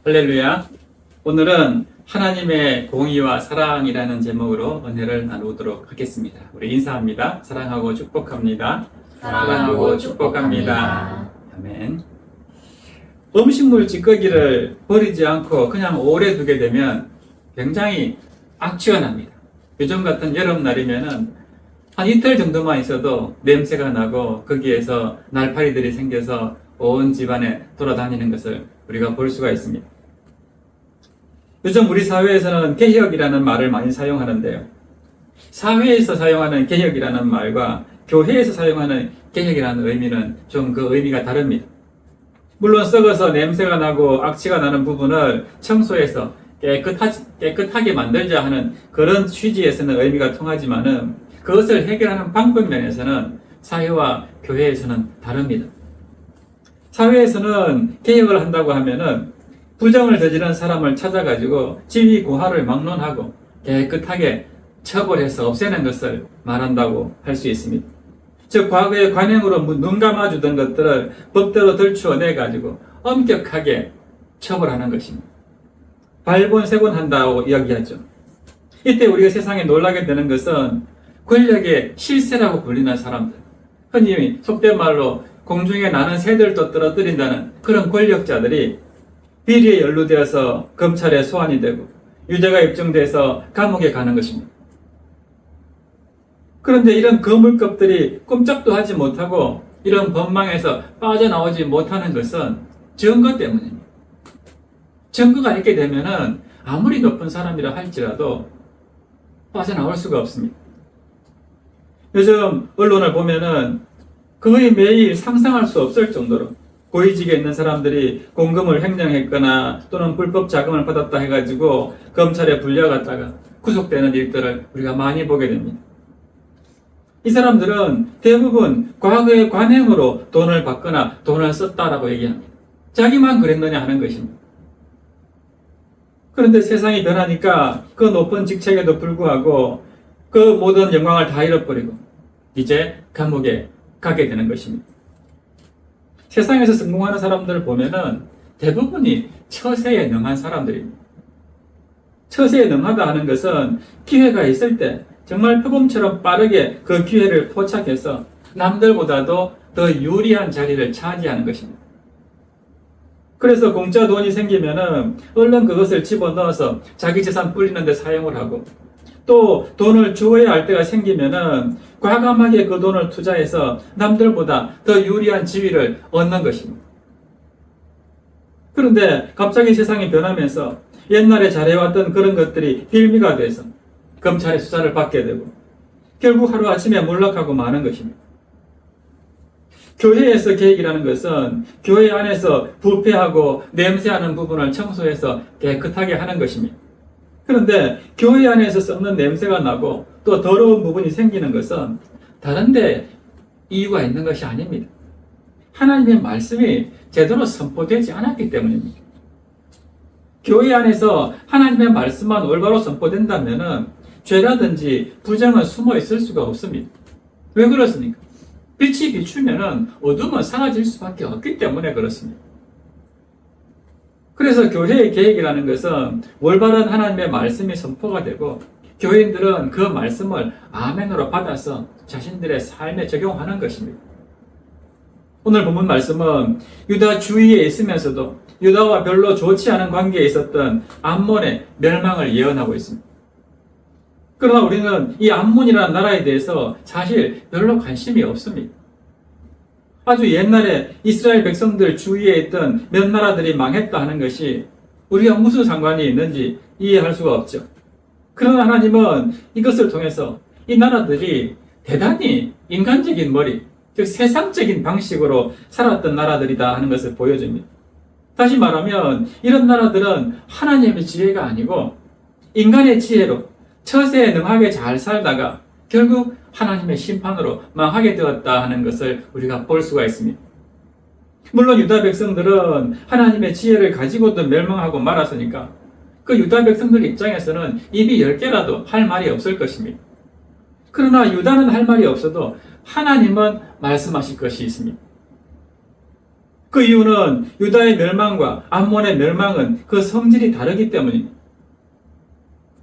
할렐루야. 오늘은 하나님의 공의와 사랑이라는 제목으로 은혜를 나누도록 하겠습니다. 우리 인사합니다. 사랑하고 축복합니다. 사랑하고 축복합니다. 아멘. 음식물 찌꺼기를 버리지 않고 그냥 오래 두게 되면 굉장히 악취가 납니다. 요즘 같은 여름날이면은 한 이틀 정도만 있어도 냄새가 나고 거기에서 날파리들이 생겨서 온 집안에 돌아다니는 것을 우리가 볼 수가 있습니다. 요즘 우리 사회에서는 개혁이라는 말을 많이 사용하는데요. 사회에서 사용하는 개혁이라는 말과 교회에서 사용하는 개혁이라는 의미는 좀 그 의미가 다릅니다. 물론 썩어서 냄새가 나고 악취가 나는 부분을 청소해서 깨끗하게 만들자 하는 그런 취지에서는 의미가 통하지만은 그것을 해결하는 방법 면에서는 사회와 교회에서는 다릅니다. 사회에서는 개혁을 한다고 하면은 부정을 저지른 사람을 찾아가지고 지위 고하를 막론하고 깨끗하게 처벌해서 없애는 것을 말한다고 할 수 있습니다. 즉 과거의 관행으로 눈 감아주던 것들을 법대로 들추어내가지고 엄격하게 처벌하는 것입니다. 발본색원한다고 이야기하죠. 이때 우리가 세상에 놀라게 되는 것은 권력의 실세라고 불리는 사람들, 흔히 속된 말로 공중에 나는 새들도 떨어뜨린다는 그런 권력자들이 비리에 연루되어서 검찰에 소환이 되고 유죄가 입증돼서 감옥에 가는 것입니다. 그런데 이런 거물급들이 꼼짝도 하지 못하고 이런 법망에서 빠져나오지 못하는 것은 증거 때문입니다. 증거가 있게 되면은 아무리 높은 사람이라 할지라도 빠져나올 수가 없습니다. 요즘 언론을 보면은 거의 매일 상상할 수 없을 정도로 고위직에 있는 사람들이 공금을 횡령했거나 또는 불법 자금을 받았다 해가지고 검찰에 불려갔다가 구속되는 일들을 우리가 많이 보게 됩니다. 이 사람들은 대부분 과거의 관행으로 돈을 받거나 돈을 썼다라고 얘기합니다. 자기만 그랬느냐 하는 것입니다. 그런데 세상이 변하니까 그 높은 직책에도 불구하고 그 모든 영광을 다 잃어버리고 이제 감옥에 가게 되는 것입니다. 세상에서 성공하는 사람들을 보면은 대부분이 처세에 능한 사람들입니다. 처세에 능하다 하는 것은 기회가 있을 때 정말 표범처럼 빠르게 그 기회를 포착해서 남들보다도 더 유리한 자리를 차지하는 것입니다. 그래서 공짜 돈이 생기면은 얼른 그것을 집어넣어서 자기 재산 불리는 데 사용을 하고 또 돈을 주어야 할 때가 생기면은 과감하게 그 돈을 투자해서 남들보다 더 유리한 지위를 얻는 것입니다. 그런데 갑자기 세상이 변하면서 옛날에 잘해왔던 그런 것들이 빌미가 돼서 검찰의 수사를 받게 되고 결국 하루아침에 몰락하고 마는 것입니다. 교회에서 개혁이라는 것은 교회 안에서 부패하고 냄새하는 부분을 청소해서 깨끗하게 하는 것입니다. 그런데 교회 안에서 썩는 냄새가 나고 또 더러운 부분이 생기는 것은 다른 데 이유가 있는 것이 아닙니다. 하나님의 말씀이 제대로 선포되지 않았기 때문입니다. 교회 안에서 하나님의 말씀만 올바로 선포된다면 죄라든지 부정은 숨어 있을 수가 없습니다. 왜 그렇습니까? 빛이 비추면 어둠은 사라질 수밖에 없기 때문에 그렇습니다. 그래서 교회의 계획이라는 것은 올바른 하나님의 말씀이 선포가 되고 교인들은 그 말씀을 아멘으로 받아서 자신들의 삶에 적용하는 것입니다. 오늘 본문 말씀은 유다 주위에 있으면서도 유다와 별로 좋지 않은 관계에 있었던 암몬의 멸망을 예언하고 있습니다. 그러나 우리는 이 암몬이라는 나라에 대해서 사실 별로 관심이 없습니다. 아주 옛날에 이스라엘 백성들 주위에 있던 몇 나라들이 망했다 하는 것이 우리가 무슨 상관이 있는지 이해할 수가 없죠. 그러나 하나님은 이것을 통해서 이 나라들이 대단히 인간적인 머리, 즉 세상적인 방식으로 살았던 나라들이다 하는 것을 보여줍니다. 다시 말하면 이런 나라들은 하나님의 지혜가 아니고 인간의 지혜로 처세에 능하게 잘 살다가 결국 하나님의 심판으로 망하게 되었다 하는 것을 우리가 볼 수가 있습니다. 물론 유다 백성들은 하나님의 지혜를 가지고도 멸망하고 말았으니까 그 유다 백성들 입장에서는 입이 10개라도 할 말이 없을 것입니다. 그러나 유다는 할 말이 없어도 하나님은 말씀하실 것이 있습니다. 그 이유는 유다의 멸망과 암몬의 멸망은 그 성질이 다르기 때문입니다.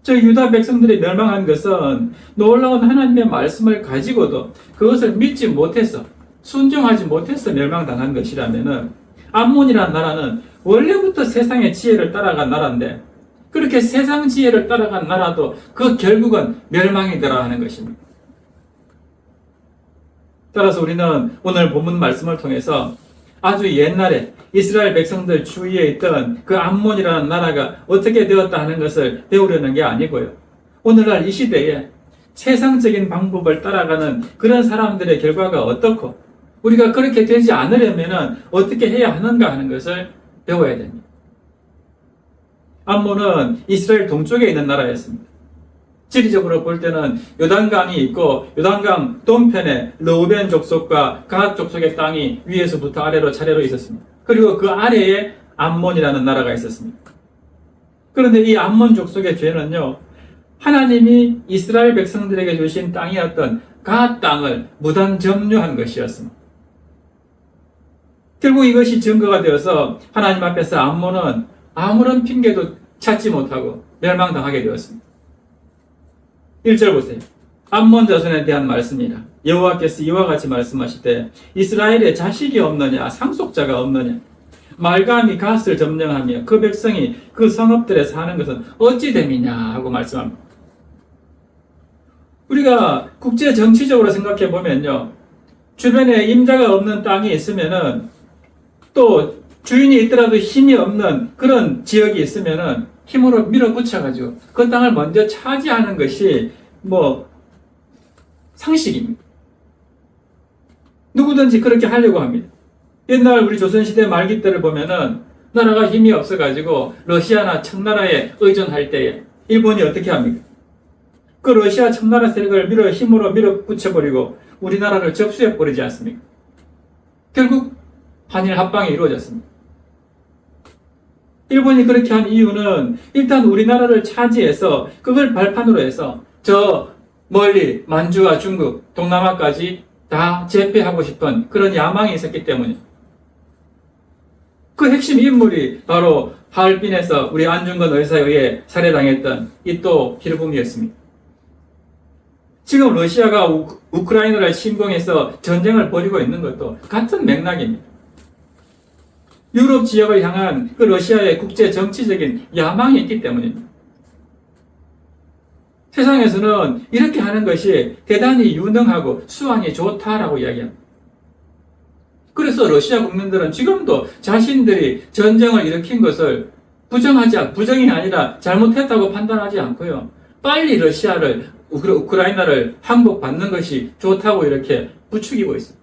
저 유다 백성들이 멸망한 것은 놀라운 하나님의 말씀을 가지고도 그것을 믿지 못해서 순종하지 못해서 멸망당한 것이라면은 암몬이라는 나라는 원래부터 세상의 지혜를 따라간 나라인데 그렇게 세상 지혜를 따라간 나라도 그 결국은 멸망이더라 하는 것입니다. 따라서 우리는 오늘 본문 말씀을 통해서 아주 옛날에 이스라엘 백성들 주위에 있던 그 암몬이라는 나라가 어떻게 되었다 하는 것을 배우려는 게 아니고요. 오늘날 이 시대에 세상적인 방법을 따라가는 그런 사람들의 결과가 어떻고 우리가 그렇게 되지 않으려면 어떻게 해야 하는가 하는 것을 배워야 됩니다. 암몬은 이스라엘 동쪽에 있는 나라였습니다. 지리적으로 볼 때는 요단강이 있고 요단강 동편에 르우벤 족속과 갓 족속의 땅이 위에서부터 아래로 차례로 있었습니다. 그리고 그 아래에 암몬이라는 나라가 있었습니다. 그런데 이 암몬 족속의 죄는요, 하나님이 이스라엘 백성들에게 주신 땅이었던 갓 땅을 무단 점유한 것이었습니다. 결국 이것이 증거가 되어서 하나님 앞에서 암몬은 아무런 핑계도 찾지 못하고 멸망당하게 되었습니다. 1절 보세요. 암몬 자손에 대한 말씀이라. 여호와께서 이와 같이 말씀하시되 이스라엘에 자식이 없느냐 상속자가 없느냐 말감이 갓을 점령하며 그 백성이 그 성읍들에 사는 것은 어찌 됨이냐 하고 말씀합니다. 우리가 국제 정치적으로 생각해 보면요, 주변에 임자가 없는 땅이 있으면은 또 주인이 있더라도 힘이 없는 그런 지역이 있으면은 힘으로 밀어붙여가지고 그 땅을 먼저 차지하는 것이 상식입니다. 누구든지 그렇게 하려고 합니다. 옛날 우리 조선시대 말기 때를 보면은 나라가 힘이 없어가지고 러시아나 청나라에 의존할 때에 일본이 어떻게 합니까? 그 러시아 청나라 세력을 힘으로 밀어붙여버리고 우리나라를 접수해버리지 않습니까? 결국 한일 합방이 이루어졌습니다. 일본이 그렇게 한 이유는 일단 우리나라를 차지해서 그걸 발판으로 해서 저 멀리 만주와 중국, 동남아까지 다 제패하고 싶은 그런 야망이 있었기 때문입니다. 그 핵심 인물이 바로 하얼빈에서 우리 안중근 의사에 의해 살해당했던 이토 히로부미였습니다. 지금 러시아가 우크라이나를 침공해서 전쟁을 벌이고 있는 것도 같은 맥락입니다. 유럽 지역을 향한 그 러시아의 국제 정치적인 야망이 있기 때문입니다. 세상에서는 이렇게 하는 것이 대단히 유능하고 수완이 좋다라고 이야기합니다. 그래서 러시아 국민들은 지금도 자신들이 전쟁을 일으킨 것을 부정이 아니라 잘못했다고 판단하지 않고요, 빨리 러시아를 우크라이나를 항복받는 것이 좋다고 이렇게 부추기고 있습니다.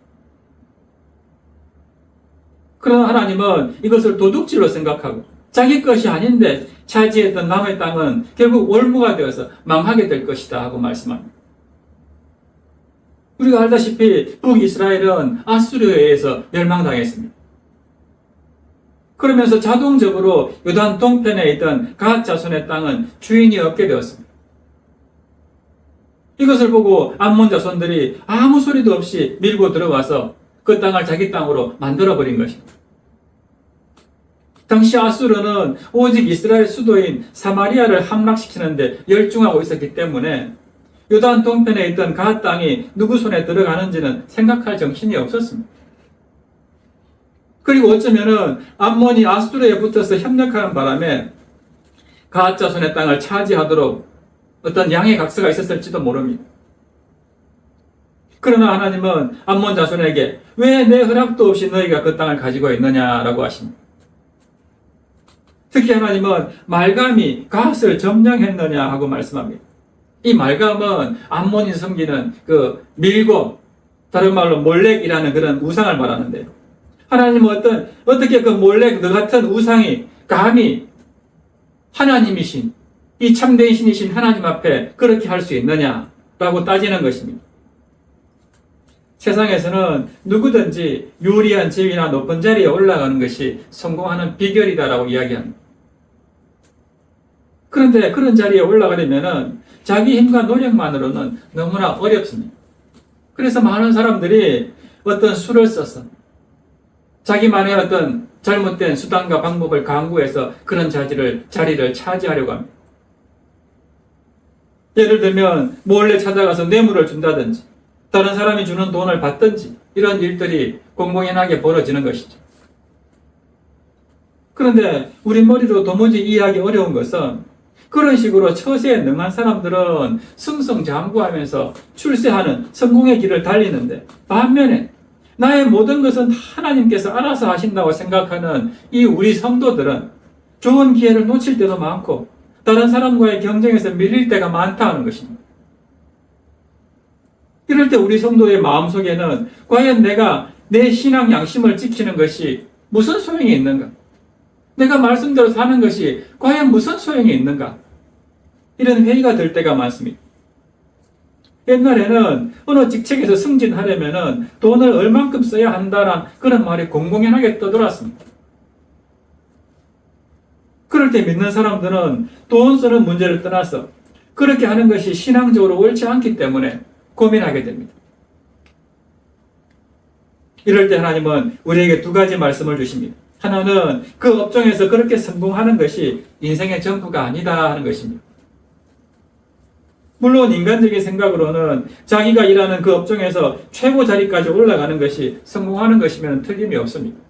그러나 하나님은 이것을 도둑질로 생각하고 자기 것이 아닌데 차지했던 남의 땅은 결국 올무가 되어서 망하게 될 것이다 하고 말씀합니다. 우리가 알다시피 북이스라엘은 아수르에 의해서 멸망당했습니다. 그러면서 자동적으로 요단 동편에 있던 갓 자손의 땅은 주인이 없게 되었습니다. 이것을 보고 암몬 자손들이 아무 소리도 없이 밀고 들어와서 그 땅을 자기 땅으로 만들어버린 것입니다. 당시 아수르는 오직 이스라엘 수도인 사마리아를 함락시키는데 열중하고 있었기 때문에 요단 동편에 있던 갓 땅이 누구 손에 들어가는지는 생각할 정신이 없었습니다. 그리고 어쩌면은 암몬이 아수르에 붙어서 협력하는 바람에 갓 자손의 땅을 차지하도록 어떤 양의 각서가 있었을지도 모릅니다. 그러나 하나님은 암몬 자손에게 왜 내 허락도 없이 너희가 그 땅을 가지고 있느냐라고 하십니다. 특히 하나님은 말감이 갓을 점령했느냐 하고 말씀합니다. 이 말감은 암몬이 섬기는 그 밀고, 다른 말로 몰렉이라는 그런 우상을 말하는데요. 하나님은 어떻게 그 몰렉 같은 우상이 감히 하나님이신, 이 참된 신이신 하나님 앞에 그렇게 할 수 있느냐라고 따지는 것입니다. 세상에서는 누구든지 유리한 지위나 높은 자리에 올라가는 것이 성공하는 비결이다라고 이야기합니다. 그런데 그런 자리에 올라가려면 자기 힘과 노력만으로는 너무나 어렵습니다. 그래서 많은 사람들이 어떤 수를 써서 자기만의 어떤 잘못된 수단과 방법을 강구해서 그런 자리를 차지하려고 합니다. 예를 들면 몰래 찾아가서 뇌물을 준다든지 다른 사람이 주는 돈을 받든지 이런 일들이 공공연하게 벌어지는 것이죠. 그런데 우리 머리로 도무지 이해하기 어려운 것은 그런 식으로 처세에 능한 사람들은 승승장구하면서 출세하는 성공의 길을 달리는데, 반면에 나의 모든 것은 하나님께서 알아서 하신다고 생각하는 이 우리 성도들은 좋은 기회를 놓칠 때도 많고 다른 사람과의 경쟁에서 밀릴 때가 많다는 것입니다. 이럴 때 우리 성도의 마음속에는 과연 내가 내 신앙 양심을 지키는 것이 무슨 소용이 있는가? 내가 말씀대로 사는 것이 과연 무슨 소용이 있는가? 이런 회의가 들 때가 많습니다. 옛날에는 어느 직책에서 승진하려면 돈을 얼만큼 써야 한다는 그런 말이 공공연하게 떠돌았습니다. 그럴 때 믿는 사람들은 돈 쓰는 문제를 떠나서 그렇게 하는 것이 신앙적으로 옳지 않기 때문에 고민하게 됩니다. 이럴 때 하나님은 우리에게 두 가지 말씀을 주십니다. 하나는 그 업종에서 그렇게 성공하는 것이 인생의 전부가 아니다 하는 것입니다. 물론 인간적인 생각으로는 자기가 일하는 그 업종에서 최고 자리까지 올라가는 것이 성공하는 것이면 틀림이 없습니다.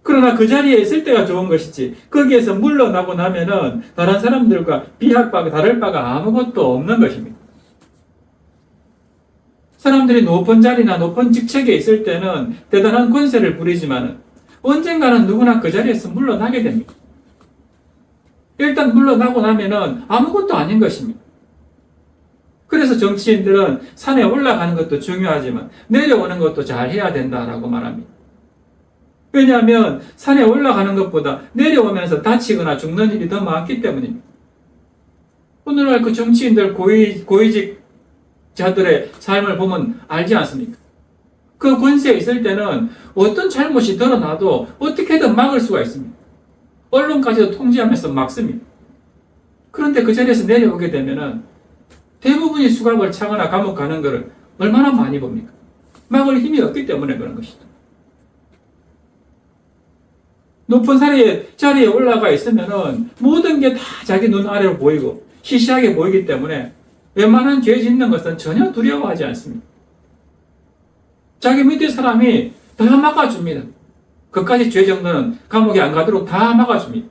그러나 그 자리에 있을 때가 좋은 것이지 거기에서 물러나고 나면은 다른 사람들과 비할 바가 다를 바가 아무것도 없는 것입니다. 사람들이 높은 자리나 높은 직책에 있을 때는 대단한 권세를 부리지만 언젠가는 누구나 그 자리에서 물러나게 됩니다. 일단 물러나고 나면은 아무것도 아닌 것입니다. 그래서 정치인들은 산에 올라가는 것도 중요하지만 내려오는 것도 잘 해야 된다라고 말합니다. 왜냐하면 산에 올라가는 것보다 내려오면서 다치거나 죽는 일이 더 많기 때문입니다. 오늘날 그 정치인들 고위직 자들의 삶을 보면 알지 않습니까? 그 권세에 있을 때는 어떤 잘못이 드러나도 어떻게든 막을 수가 있습니다. 언론까지도 통제하면서 막습니다. 그런데 그 자리에서 내려오게 되면은 대부분이 수갑을 차거나 감옥 가는 것을 얼마나 많이 봅니까? 막을 힘이 없기 때문에 그런 것이죠. 높은 자리에 올라가 있으면은 모든 게 다 자기 눈 아래로 보이고 시시하게 보이기 때문에 웬만한 죄 짓는 것은 전혀 두려워하지 않습니다. 자기 밑에 사람이 다 막아줍니다. 그까지 죄 정도는 감옥에 안 가도록 다 막아줍니다.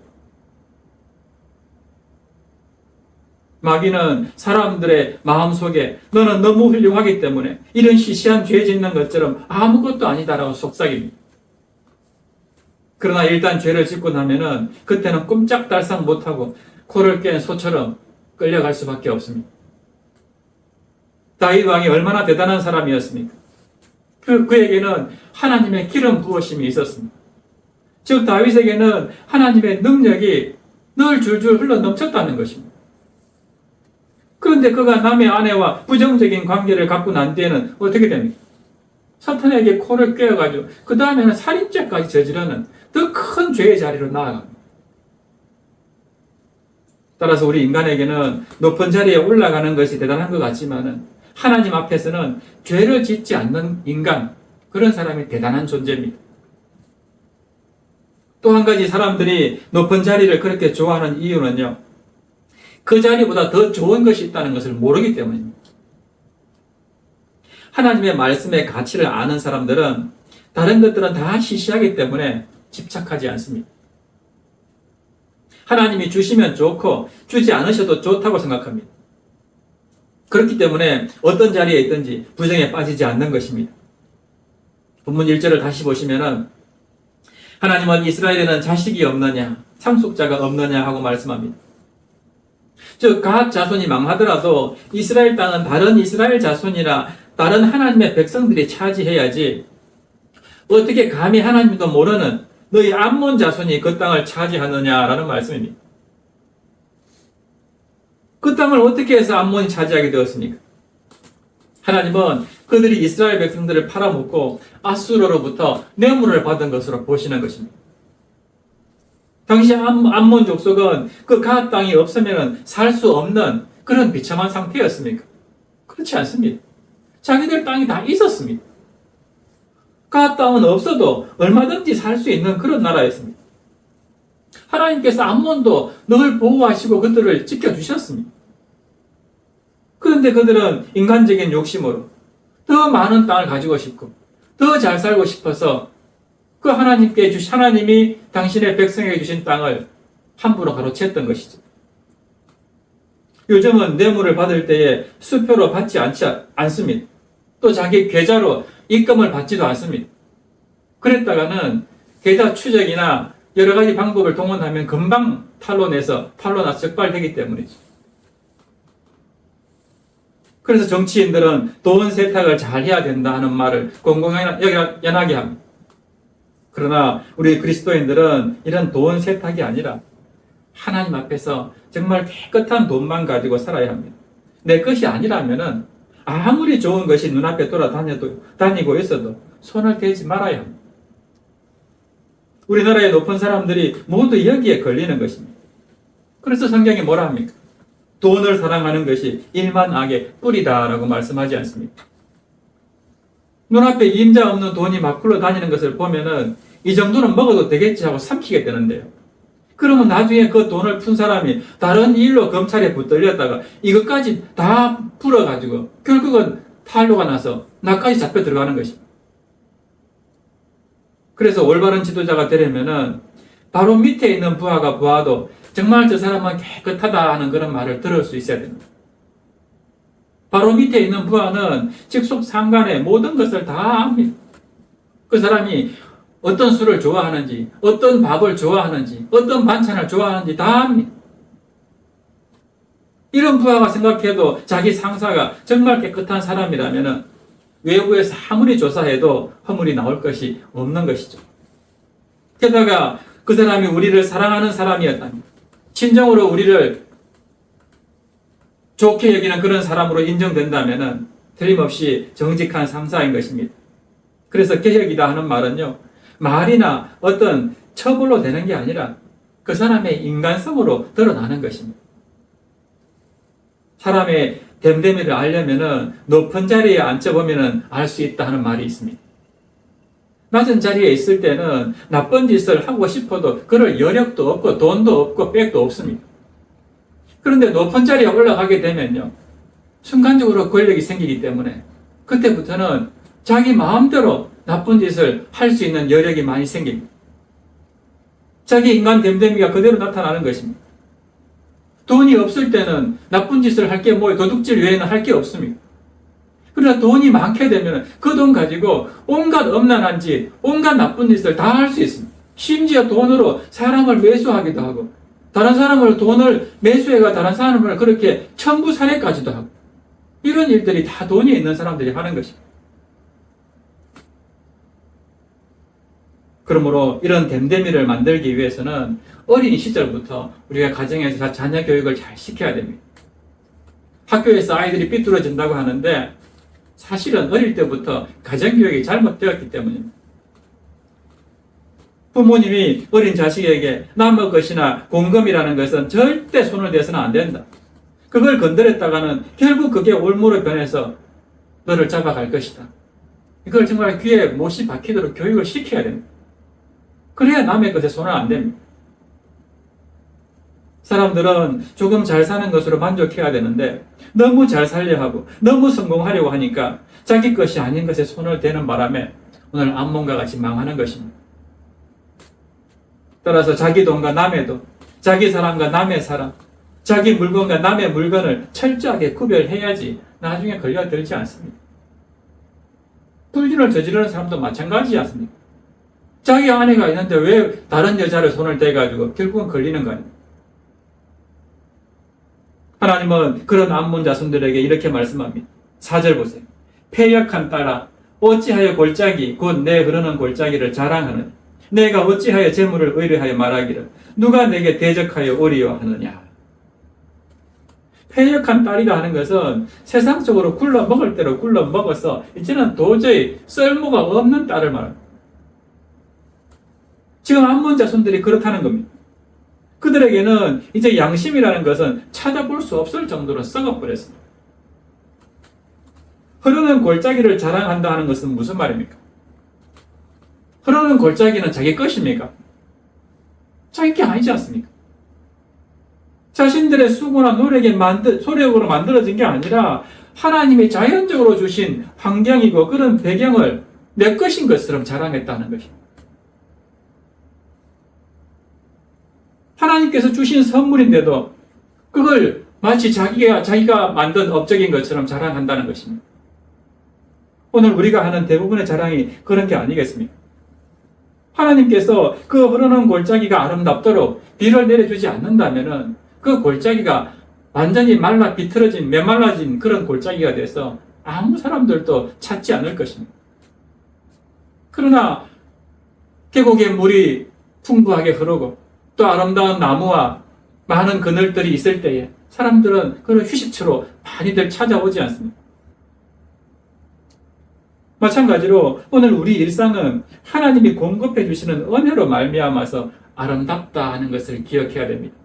마귀는 사람들의 마음속에 너는 너무 훌륭하기 때문에 이런 시시한 죄 짓는 것처럼 아무것도 아니다라고 속삭입니다. 그러나 일단 죄를 짓고 나면은 그때는 꼼짝달싹 못하고 코를 깬 소처럼 끌려갈 수밖에 없습니다. 다윗 왕이 얼마나 대단한 사람이었습니까? 그에게는 하나님의 기름 부으심이 있었습니다. 즉 다윗에게는 하나님의 능력이 늘 줄줄 흘러 넘쳤다는 것입니다. 그런데 그가 남의 아내와 부정적인 관계를 갖고 난 뒤에는 어떻게 됩니까? 사탄에게 코를 꿰어가지고 그 다음에는 살인죄까지 저지르는 더 큰 죄의 자리로 나아갑니다. 따라서 우리 인간에게는 높은 자리에 올라가는 것이 대단한 것 같지만은 하나님 앞에서는 죄를 짓지 않는 인간, 그런 사람이 대단한 존재입니다. 또 한 가지 사람들이 높은 자리를 그렇게 좋아하는 이유는요, 그 자리보다 더 좋은 것이 있다는 것을 모르기 때문입니다. 하나님의 말씀의 가치를 아는 사람들은 다른 것들은 다 시시하기 때문에 집착하지 않습니다. 하나님이 주시면 좋고 주지 않으셔도 좋다고 생각합니다. 그렇기 때문에 어떤 자리에 있든지 부정에 빠지지 않는 것입니다. 본문 1절을 다시 보시면은 하나님은 이스라엘에는 자식이 없느냐, 상속자가 없느냐 하고 말씀합니다. 즉 갓 자손이 망하더라도 이스라엘 땅은 다른 이스라엘 자손이나 다른 하나님의 백성들이 차지해야지 어떻게 감히 하나님도 모르는 너희 암몬 자손이 그 땅을 차지하느냐라는 말씀입니다. 그 땅을 어떻게 해서 암몬이 차지하게 되었습니까? 하나님은 그들이 이스라엘 백성들을 팔아먹고 아수르로부터 뇌물을 받은 것으로 보시는 것입니다. 당시 암몬 족속은 그 갓 땅이 없으면 살 수 없는 그런 비참한 상태였습니까? 그렇지 않습니다. 자기들 땅이 다 있었습니다. 가나안은 없어도 얼마든지 살 수 있는 그런 나라였습니다. 하나님께서 암몬도 늘 보호하시고 그들을 지켜주셨습니다. 그런데 그들은 인간적인 욕심으로 더 많은 땅을 가지고 싶고 더 잘 살고 싶어서 그 하나님이 당신의 백성에게 주신 땅을 함부로 가로챘던 것이죠. 요즘은 뇌물을 받을 때에 수표로 받지 않습니다. 또 자기 계좌로 입금을 받지도 않습니다. 그랬다가는 계좌 추적이나 여러 가지 방법을 동원하면 금방 탄로나서 적발되기 때문이죠. 그래서 정치인들은 돈 세탁을 잘 해야 된다 하는 말을 공공연하게 합니다. 그러나 우리 그리스도인들은 이런 돈 세탁이 아니라 하나님 앞에서 정말 깨끗한 돈만 가지고 살아야 합니다. 내 것이 아니라면은 아무리 좋은 것이 눈앞에 다니고 있어도 손을 대지 말아야 합니다. 우리나라의 높은 사람들이 모두 여기에 걸리는 것입니다. 그래서 성경이 뭐라 합니까? 돈을 사랑하는 것이 일만 악의 뿌리다라고 말씀하지 않습니까? 눈앞에 임자 없는 돈이 막 굴러다니는 것을 보면은 이 정도는 먹어도 되겠지 하고 삼키게 되는데요. 그러면 나중에 그 돈을 푼 사람이 다른 일로 검찰에 붙들렸다가 이것까지 다 풀어가지고 결국은 탄로가 나서 나까지 잡혀 들어가는 것입니다. 그래서 올바른 지도자가 되려면은 바로 밑에 있는 부하가 보아도 정말 저 사람은 깨끗하다 하는 그런 말을 들을 수 있어야 됩니다. 바로 밑에 있는 부하는 직속상간의 모든 것을 다 압니다. 그 사람이 어떤 술을 좋아하는지, 어떤 밥을 좋아하는지, 어떤 반찬을 좋아하는지 다 압니다. 이런 부하가 생각해도 자기 상사가 정말 깨끗한 사람이라면 외부에서 아무리 조사해도 허물이 나올 것이 없는 것이죠. 게다가 그 사람이 우리를 사랑하는 사람이었다면, 진정으로 우리를 좋게 여기는 그런 사람으로 인정된다면 틀림없이 정직한 상사인 것입니다. 그래서 개혁이다 하는 말은요, 말이나 어떤 처벌로 되는 게 아니라 그 사람의 인간성으로 드러나는 것입니다. 사람의 됨됨이를 알려면은 높은 자리에 앉혀보면은 알 수 있다 하는 말이 있습니다. 낮은 자리에 있을 때는 나쁜 짓을 하고 싶어도 그럴 여력도 없고 돈도 없고 백도 없습니다. 그런데 높은 자리에 올라가게 되면요, 순간적으로 권력이 생기기 때문에 그때부터는 자기 마음대로 나쁜 짓을 할 수 있는 여력이 많이 생깁니다. 자기 인간 됨됨이가 그대로 나타나는 것입니다. 돈이 없을 때는 나쁜 짓을 할 게 뭐예요? 도둑질 외에는 할 게 없습니다. 그러나 돈이 많게 되면 그 돈 가지고 온갖 엄란한 짓, 온갖 나쁜 짓을 다 할 수 있습니다. 심지어 돈으로 사람을 매수하기도 하고, 다른 사람을 돈을 매수해가 다른 사람을 그렇게 천부 살해까지도 하고, 이런 일들이 다 돈이 있는 사람들이 하는 것입니다. 그러므로 이런 됨됨이를 만들기 위해서는 어린 시절부터 우리가 가정에서 자녀 교육을 잘 시켜야 됩니다. 학교에서 아이들이 삐뚤어진다고 하는데 사실은 어릴 때부터 가정교육이 잘못되었기 때문입니다. 부모님이 어린 자식에게 남의 것이나 공금이라는 것은 절대 손을 대서는 안 된다. 그걸 건드렸다가는 결국 그게 올무로 변해서 너를 잡아갈 것이다. 이걸 정말 귀에 못이 박히도록 교육을 시켜야 됩니다. 그래야 남의 것에 손을 안 댑니다. 사람들은 조금 잘 사는 것으로 만족해야 되는데 너무 잘 살려 하고 너무 성공하려고 하니까 자기 것이 아닌 것에 손을 대는 바람에 오늘 암몬과 같이 망하는 것입니다. 따라서 자기 돈과 남의 돈, 자기 사람과 남의 사람, 자기 물건과 남의 물건을 철저하게 구별해야지 나중에 걸려들지 않습니다. 불륜을 저지르는 사람도 마찬가지지 않습니까? 자기 아내가 있는데 왜 다른 여자를 손을 대가지고 결국은 걸리는 거 아닙니까? 하나님은 그런 암몬 자손들에게 이렇게 말씀합니다. 4절 보세요. 패역한 딸아, 어찌하여 골짜기 곧 내 흐르는 골짜기를 자랑하느냐? 내가 어찌하여 재물을 의뢰하여 말하기를 누가 내게 대적하여 오리요 하느냐? 패역한 딸이라 하는 것은 세상적으로 굴러 먹을 대로 굴러 먹어서 이제는 도저히 쓸모가 없는 딸을 말합니다. 지금 암몬 자손들이 그렇다는 겁니다. 그들에게는 이제 양심이라는 것은 찾아볼 수 없을 정도로 썩어버렸습니다. 흐르는 골짜기를 자랑한다 하는 것은 무슨 말입니까? 흐르는 골짜기는 자기 것입니까? 자기 게 아니지 않습니까? 자신들의 수고나 소력으로 만들어진 게 아니라 하나님이 자연적으로 주신 환경이고 그런 배경을 내 것인 것처럼 자랑했다는 것입니다. 하나님께서 주신 선물인데도 그걸 마치 자기가 만든 업적인 것처럼 자랑한다는 것입니다. 오늘 우리가 하는 대부분의 자랑이 그런 게 아니겠습니까? 하나님께서 그 흐르는 골짜기가 아름답도록 비를 내려주지 않는다면은 그 골짜기가 완전히 말라 비틀어진 메말라진 그런 골짜기가 돼서 아무 사람들도 찾지 않을 것입니다. 그러나 계곡에 물이 풍부하게 흐르고 또 아름다운 나무와 많은 그늘들이 있을 때에 사람들은 그런 휴식처로 많이들 찾아오지 않습니다. 마찬가지로 오늘 우리 일상은 하나님이 공급해 주시는 은혜로 말미암아서 아름답다 하는 것을 기억해야 됩니다.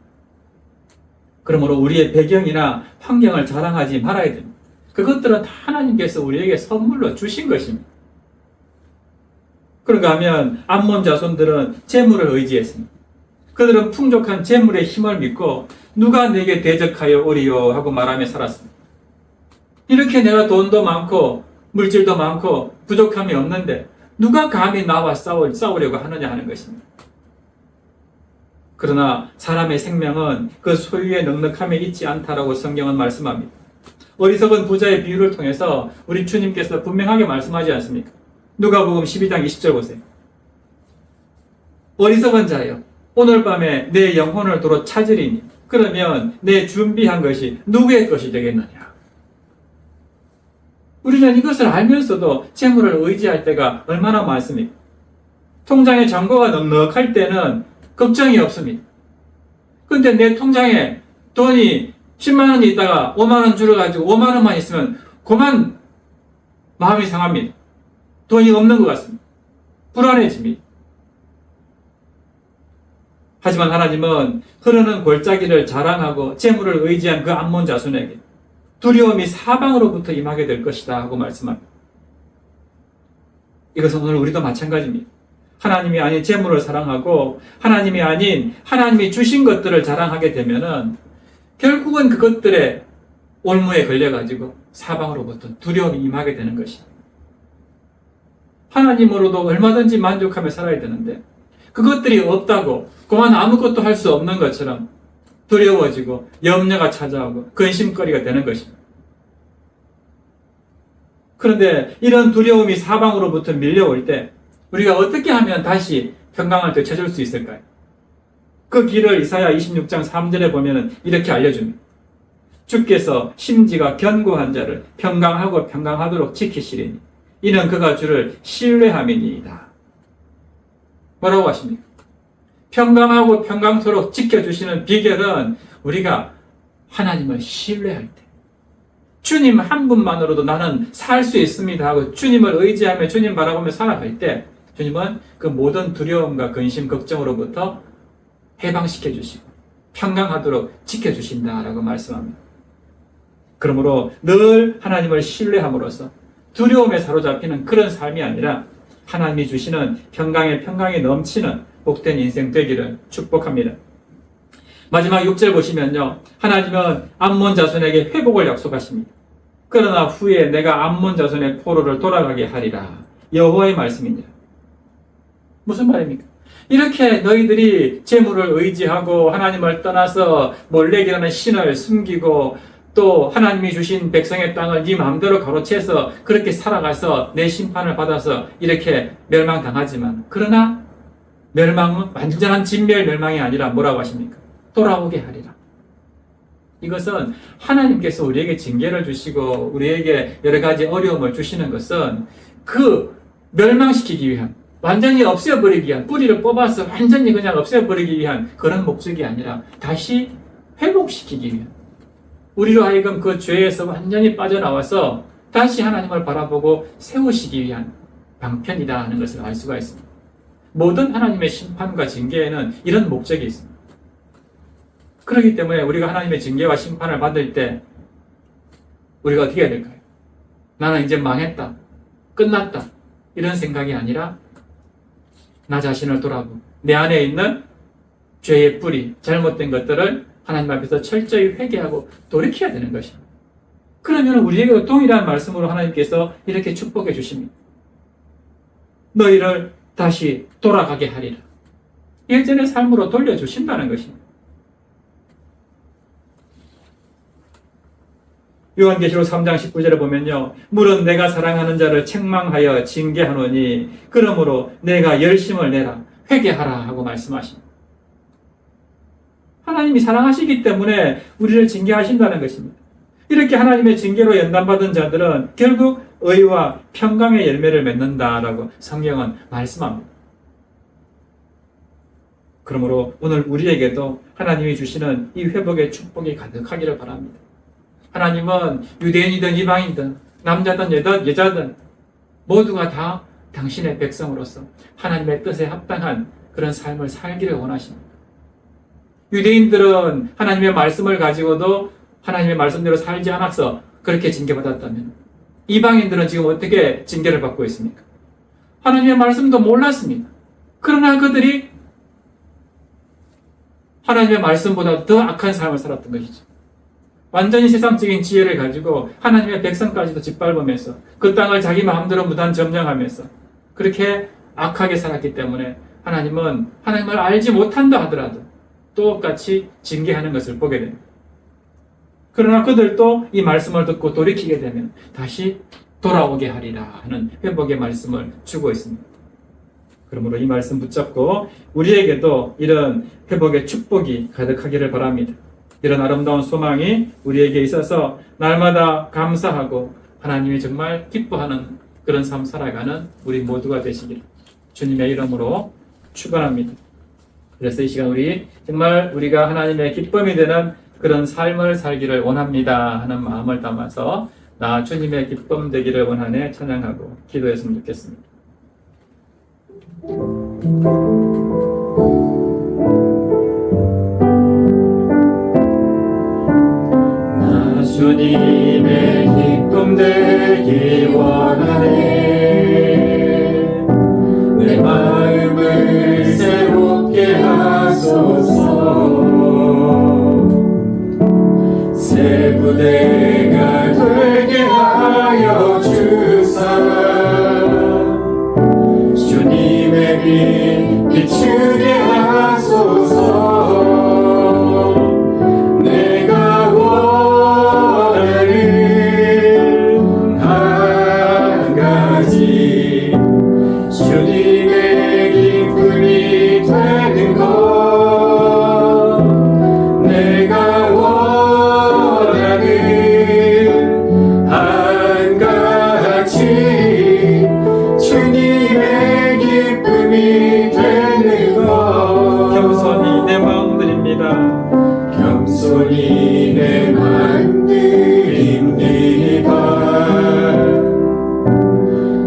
그러므로 우리의 배경이나 환경을 자랑하지 말아야 됩니다. 그것들은 다 하나님께서 우리에게 선물로 주신 것입니다. 그런가 하면 암몬 자손들은 재물을 의지했습니다. 그들은 풍족한 재물의 힘을 믿고 누가 내게 대적하여 오리요 하고 말하며 살았습니다. 이렇게 내가 돈도 많고 물질도 많고 부족함이 없는데 누가 감히 나와 싸우려고 하느냐 하는 것입니다. 그러나 사람의 생명은 그 소유의 넉넉함에 있지 않다라고 성경은 말씀합니다. 어리석은 부자의 비유를 통해서 우리 주님께서 분명하게 말씀하지 않습니까? 누가복음 12장 20절 보세요. 어리석은 자여 오늘 밤에 내 영혼을 도로 찾으리니 그러면 내 준비한 것이 누구의 것이 되겠느냐. 우리는 이것을 알면서도 재물을 의지할 때가 얼마나 많습니까? 통장에 잔고가 넉넉할 때는 걱정이 없습니다. 근데 내 통장에 돈이 10만 원이 있다가 5만 원 줄여가지고 5만 원만 있으면 그만 마음이 상합니다. 돈이 없는 것 같습니다. 불안해집니다. 하지만 하나님은 흐르는 골짜기를 자랑하고 재물을 의지한 그 암몬 자손에게 두려움이 사방으로부터 임하게 될 것이다 하고 말씀합니다. 이것은 오늘 우리도 마찬가지입니다. 하나님이 아닌 재물을 사랑하고 하나님이 아닌 하나님이 주신 것들을 자랑하게 되면은 결국은 그것들의 올무에 걸려가지고 사방으로부터 두려움이 임하게 되는 것입니다. 하나님으로도 얼마든지 만족하며 살아야 되는데 그것들이 없다고 그만 아무것도 할 수 없는 것처럼 두려워지고 염려가 찾아오고 근심거리가 되는 것입니다. 그런데 이런 두려움이 사방으로부터 밀려올 때 우리가 어떻게 하면 다시 평강을 되찾을 수 있을까요? 그 길을 이사야 26장 3절에 보면 이렇게 알려줍니다. 주께서 심지가 견고한 자를 평강하고 평강하도록 지키시리니 이는 그가 주를 신뢰함이니이다. 뭐라고 하십니까? 평강하고 평강토록 지켜주시는 비결은 우리가 하나님을 신뢰할 때 주님 한 분만으로도 나는 살 수 있습니다 하고 주님을 의지하며 주님 바라보며 살아갈 때 주님은 그 모든 두려움과 근심, 걱정으로부터 해방시켜 주시고 평강하도록 지켜주신다라고 말씀합니다. 그러므로 늘 하나님을 신뢰함으로써 두려움에 사로잡히는 그런 삶이 아니라 하나님이 주시는 평강이 넘치는 복된 인생 되기를 축복합니다. 마지막 6절 보시면요. 하나님은 암몬 자손에게 회복을 약속하십니다. 그러나 후에 내가 암몬 자손의 포로를 돌아가게 하리라. 여호와의 말씀입니다. 무슨 말입니까? 이렇게 너희들이 재물을 의지하고 하나님을 떠나서 몰렉이라는 신을 숨기고 또 하나님이 주신 백성의 땅을 네 마음대로 가로채서 그렇게 살아가서 내 심판을 받아서 이렇게 멸망당하지만 그러나 멸망은 완전한 진멸 멸망이 아니라 뭐라고 하십니까? 돌아오게 하리라. 이것은 하나님께서 우리에게 징계를 주시고 우리에게 여러 가지 어려움을 주시는 것은 그 멸망시키기 위한 완전히 없애버리기 위한 뿌리를 뽑아서 완전히 그냥 없애버리기 위한 그런 목적이 아니라 다시 회복시키기 위한 우리로 하여금 그 죄에서 완전히 빠져나와서 다시 하나님을 바라보고 세우시기 위한 방편이다 하는 것을 알 수가 있습니다. 모든 하나님의 심판과 징계에는 이런 목적이 있습니다. 그렇기 때문에 우리가 하나님의 징계와 심판을 받을 때 우리가 어떻게 해야 될까요? 나는 이제 망했다. 끝났다. 이런 생각이 아니라 나 자신을 돌아보고 내 안에 있는 죄의 뿌리, 잘못된 것들을 하나님 앞에서 철저히 회개하고 돌이켜야 되는 것입니다. 그러면 우리에게도 동일한 말씀으로 하나님께서 이렇게 축복해 주십니다. 너희를 다시 돌아가게 하리라. 예전의 삶으로 돌려주신다는 것입니다. 요한계시록 3장 19절에 보면요, 물은 내가 사랑하는 자를 책망하여 징계하노니 그러므로 내가 열심을 내라 회개하라 하고 말씀하십니다. 하나님이 사랑하시기 때문에 우리를 징계하신다는 것입니다. 이렇게 하나님의 징계로 연단받은 자들은 결국 의와 평강의 열매를 맺는다라고 성경은 말씀합니다. 그러므로 오늘 우리에게도 하나님이 주시는 이 회복의 축복이 가득하기를 바랍니다. 하나님은 유대인이든 이방인이든 남자든 여자든 모두가 다 당신의 백성으로서 하나님의 뜻에 합당한 그런 삶을 살기를 원하십니다. 유대인들은 하나님의 말씀을 가지고도 하나님의 말씀대로 살지 않아서 그렇게 징계받았다면 이방인들은 지금 어떻게 징계를 받고 있습니까? 하나님의 말씀도 몰랐습니다. 그러나 그들이 하나님의 말씀보다 더 악한 삶을 살았던 것이죠. 완전히 세상적인 지혜를 가지고 하나님의 백성까지도 짓밟으면서 그 땅을 자기 마음대로 무단 점령하면서 그렇게 악하게 살았기 때문에 하나님은 하나님을 알지 못한다 하더라도 똑같이 징계하는 것을 보게 됩니다. 그러나 그들도 이 말씀을 듣고 돌이키게 되면 다시 돌아오게 하리라 하는 회복의 말씀을 주고 있습니다. 그러므로 이 말씀 붙잡고 우리에게도 이런 회복의 축복이 가득하기를 바랍니다. 이런 아름다운 소망이 우리에게 있어서 날마다 감사하고 하나님이 정말 기뻐하는 그런 삶 살아가는 우리 모두가 되시기를 주님의 이름으로 축원합니다. 그래서 이 시간 정말 우리가 하나님의 기쁨이 되는 그런 삶을 살기를 원합니다 하는 마음을 담아서 나 주님의 기쁨 되기를 원하네 찬양하고 기도했으면 좋겠습니다. 나 주님의 기쁨 되기 원하네 내 마음을 새롭게 하소서 새 부대가 되게 하여 주사 주님의 빛 비추게 하소서 내가 원하는 한 가지 주님의 기쁨이 되는 것 내가 원하는 한 가지 주님의 기쁨이 되는 것 겸손히 내 마음 드립니다. 겸손히 내 마음 드립니다.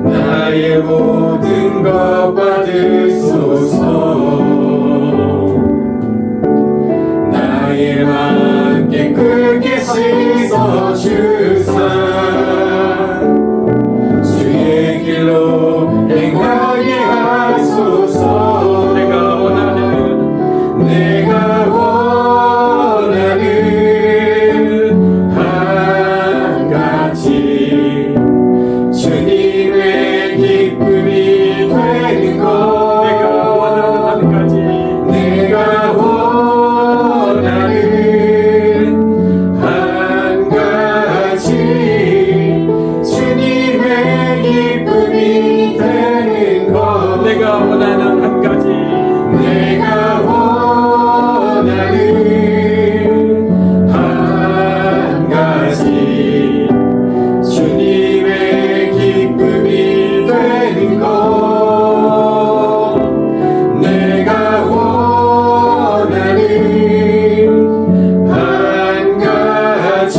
나의 모든 것 받으소서 나의 마음 깨끗게 씻어주사 주의 길로 행하게 하소서 내가 원하는 한 가지 주님의 기쁨이 되는 것 내가 원하는 한 가지 내가 원하는 한 가지 주님의 기쁨이 되는 것 내가 원하는 한 가지 내가 원하는 한 가지 주님의 기쁨이 되는 것 내가 원하는 한 가지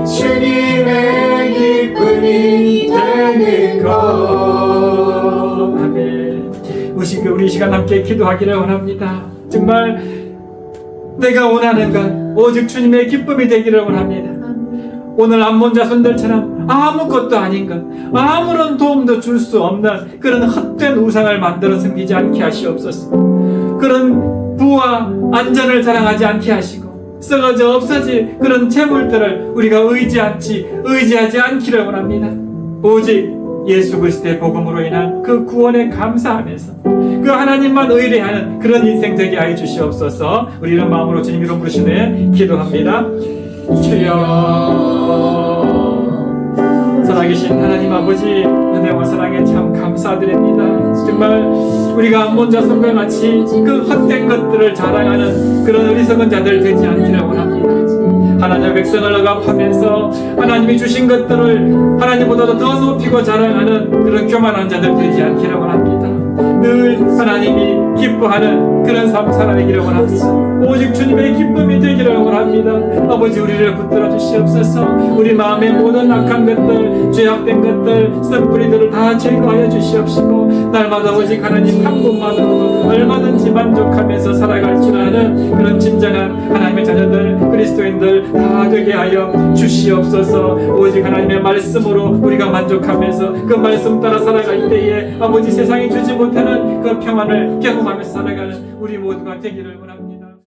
주님의 기쁨이 되는 것 아멘. 우리 시간 함께 기도하기를 원합니다. 정말 내가 원하는 것 오직 주님의 기쁨이 되기를 원합니다. 오늘 암몬 자손들처럼 아무것도 아닌 것, 아무런 도움도 줄 수 없는 그런 헛된 우상을 만들어 섬기지 않게 하시옵소서. 그런 부와 안전을 자랑하지 않게 하시고 썩어져 없어질 그런 재물들을 우리가 의지하지 않기를 원합니다. 오직 예수 그리스도의 복음으로 인한 그 구원에 감사하면서 그 하나님만 의뢰하는 그런 인생 되게 하여 주시옵소서. 우리 이런 마음으로 주님 이름 부르신 후에 기도합니다. 주여, 살아계신 하나님 아버지, 은혜와 사랑에 참 감사드립니다. 정말 우리가 암몬자손과 같이 그 헛된 것들을 자랑하는 그런 어리석은 자들 되지 않기를 원합니다. 하나님의 백성을 억압하면서 하나님이 주신 것들을 하나님보다도 더 높이고 자랑하는 그런 교만한 자들 되지 않기를 원합니다. 늘 하나님이 기뻐하는 그런 삶 살아내기를 원합니다. 오직 주님의 기쁨이 되기를 원합니다. 아버지, 우리를 붙들어 주시옵소서. 우리 마음의 모든 악한 것들, 죄악된 것들, 썩뿌리들을 다 제거하여 주시옵시고 날마다 오직 하나님 한 분만으로도 얼마든지 만족하면서 살아갈 줄 아는 그런 진정한 하나님의 자녀들, 그리스도인들 다 되게 하여 주시옵소서. 오직 하나님의 말씀으로 우리가 만족하면서 그 말씀 따라 살아갈 때에 아버지 세상이 주지 못하는 그 평안을 경험하면서 살아가는 우리 모두가 되기를 원합니다.